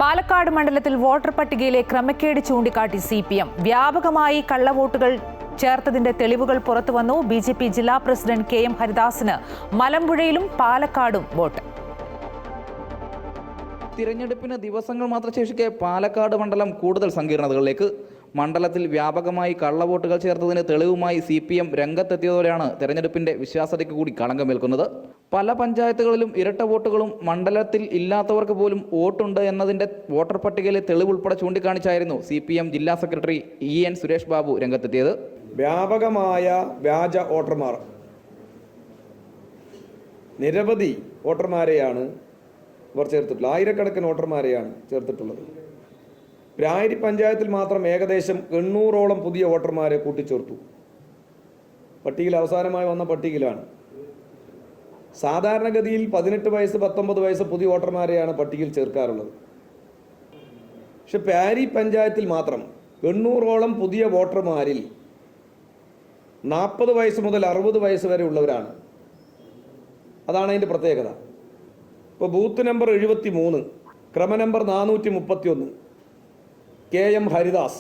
പാലക്കാട് മണ്ഡലത്തിൽ വോട്ടർ പട്ടികയിലെ ക്രമക്കേട് ചൂണ്ടിക്കാട്ടി CPM. വ്യാപകമായി കള്ളവോട്ടുകൾ ചേർത്തതിന്റെ തെളിവുകൾ പുറത്തുവന്നു. BJP ജില്ലാ പ്രസിഡന്റ് KM ഹരിദാസിന് മലമ്പുഴയിലും പാലക്കാടും വോട്ട്. തിരഞ്ഞെടുപ്പിന് ദിവസങ്ങൾ മാത്രം ശേഷിക്കെ പാലക്കാട് മണ്ഡലം കൂടുതൽ സങ്കീർണതകളിലേക്ക്. മണ്ഡലത്തിൽ വ്യാപകമായി കള്ളവോട്ടുകൾ ചേർത്തതിന് തെളിവുമായി CPM രംഗത്തെത്തിയതോടെയാണ് തെരഞ്ഞെടുപ്പിന്റെ വിശ്വാസ്യതയ്ക്ക് കൂടി കളങ്കമേൽക്കുന്നത്. പല പഞ്ചായത്തുകളിലും ഇരട്ട വോട്ടുകളും മണ്ഡലത്തിൽ ഇല്ലാത്തവർക്ക് പോലും വോട്ടുണ്ട് എന്നതിന്റെ വോട്ടർ പട്ടികയിലെ തെളിവ് ഉൾപ്പെടെ ചൂണ്ടിക്കാണിച്ചായിരുന്നു CPM ജില്ലാ സെക്രട്ടറി EN സുരേഷ് ബാബു രംഗത്തെത്തിയത്. വ്യാപകമായ വ്യാജ വോട്ടർമാർ, നിരവധി വോട്ടർമാരെയാണ് ഇവർ ചേർത്തിട്ടുള്ളത്. ആയിരക്കണക്കിന് വോട്ടർമാരെയാണ് ചേർത്തിട്ടുള്ളത്. പ്രായരി പഞ്ചായത്തിൽ മാത്രം ഏകദേശം 800ഓളം പുതിയ വോട്ടർമാരെ കൂട്ടിച്ചേർത്തു. പട്ടികയിൽ അവസാനമായി വന്ന പട്ടികയിലാണ്. സാധാരണഗതിയിൽ 18 വയസ്സ് 19 വയസ്സ് പുതിയ വോട്ടർമാരെയാണ് പട്ടികയിൽ ചേർക്കാറുള്ളത്. പക്ഷെ പ്രായരി പഞ്ചായത്തിൽ മാത്രം 800ഓളം പുതിയ വോട്ടർമാരിൽ 40 വയസ്സ് മുതൽ 60 വയസ്സ് വരെ ഉള്ളവരാണ്. അതാണ് അതിൻ്റെ പ്രത്യേകത. ഇപ്പോൾ ബൂത്ത് നമ്പർ 73, ക്രമ നമ്പർ 431, KM ഹരിദാസ്.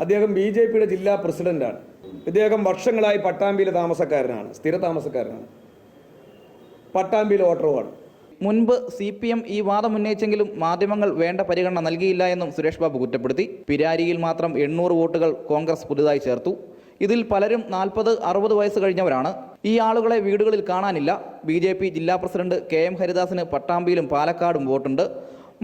അദ്ദേഹം BJPയുടെ ജില്ലാ പ്രസിഡന്റാണ്. ഇദ്ദേഹം വർഷങ്ങളായി പട്ടാമ്പിയിലെ താമസക്കാരനാണ്, സ്ഥിര താമസക്കാരനാണ്, പട്ടാമ്പിയിലെ വോട്ടറുമാണ്. മുൻപ് CPM ഈ വാദം ഉന്നയിച്ചെങ്കിലും മാധ്യമങ്ങൾ വേണ്ട പരിഗണന നൽകിയില്ല എന്നും സുരേഷ് ബാബു കുറ്റപ്പെടുത്തി. പിരാരിയിൽ മാത്രം 800 വോട്ടുകൾ കോൺഗ്രസ് പുതുതായി ചേർത്തു. ഇതിൽ പലരും 40-60 വയസ്സ് കഴിഞ്ഞവരാണ്. ഈ ആളുകളെ വീടുകളിൽ കാണാനില്ല. BJP ജില്ലാ പ്രസിഡന്റ് KM ഹരിദാസിന് പട്ടാമ്പിയിലും പാലക്കാടും വോട്ടുണ്ട്.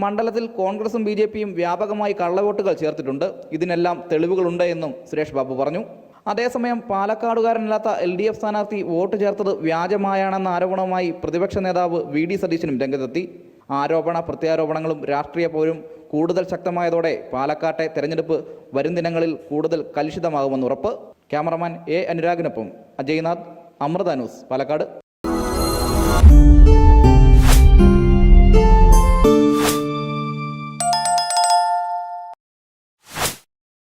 മണ്ഡലത്തിൽ കോൺഗ്രസും BJPയും വ്യാപകമായി കള്ളവോട്ടുകൾ ചേർത്തിട്ടുണ്ട്. ഇതിനെല്ലാം തെളിവുകളുണ്ട് എന്നും സുരേഷ് ബാബു പറഞ്ഞു. അതേസമയം പാലക്കാടുകാരനല്ലാത്ത LDF സ്ഥാനാർത്ഥി വോട്ട് ചേർത്തത് വ്യാജമായാണെന്ന ആരോപണവുമായി പ്രതിപക്ഷ നേതാവ് VD സതീശനും രംഗത്തെത്തി. ആരോപണ പ്രത്യാരോപണങ്ങളും രാഷ്ട്രീയ പോരും കൂടുതൽ ശക്തമായതോടെ പാലക്കാട്ടെ തെരഞ്ഞെടുപ്പ് വരും ദിനങ്ങളിൽ കൂടുതൽ കലുഷിതമാകുമെന്ന് ഉറപ്പ്. ക്യാമറമാൻ A അനുരാഗിനൊപ്പം അജയ്നാഥ്, അമൃത ന്യൂസ്, പാലക്കാട്.